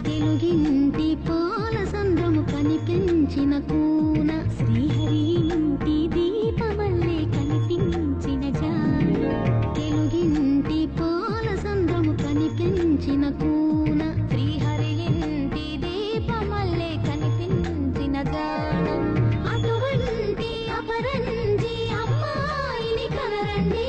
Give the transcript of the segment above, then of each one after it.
తెలుగింటి పాల సంద్రము కనిపించిన కూన శ్రీహరి ఇంటి దీపమల్లే కనిపించిన జాడ. తెలుగింటి పాల సంద్రము కనిపించిన కూన శ్రీహరి ఇంటి దీపమల్లే కనిపించిన జాడ. అటువంటి అపరంజి అమ్మాయిని కనరండి.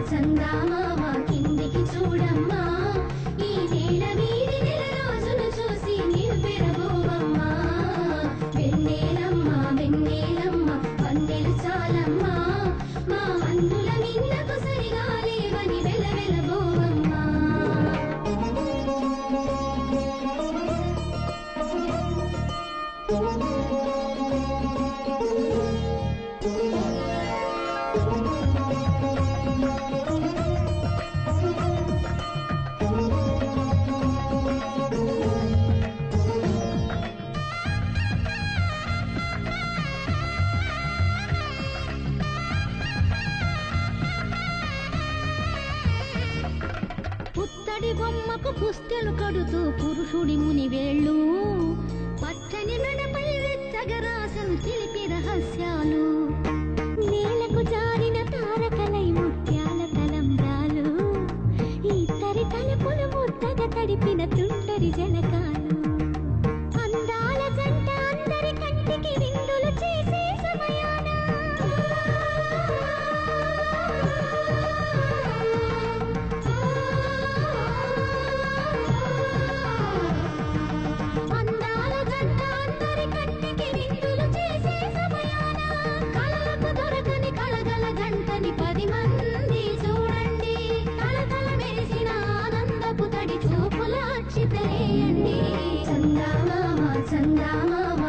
చందామామ కిందికి చూడమ్మా, ఈ నేల వీధి నెల రోజులు చూసి నీవు పెరగోవమ్మా. వెన్నెలమ్మ వెన్నెలమ్మ వన్నెలు చాలమ్మా, మా అందుల నిన్నకు సరిగా లేవని వెలవెలబోవమ్మా. పుత్తడి బొమ్మకు పుస్తెలు కడుతూ పురుషుడి ముని వేళ్ళు, పచ్చని మెడపై వెచ్చగరాసను చిలిపి రహస్యాలు. నేలకు జారిన తారకలై ముత్యాల తలంబ్రాలు, ఇద్దరి తలుపులు ముద్దగా తడిపిన తుంటరి జలకాలు. అందాల జంట అందరి కంటికి విందులు చేసే సమయాన చందామామ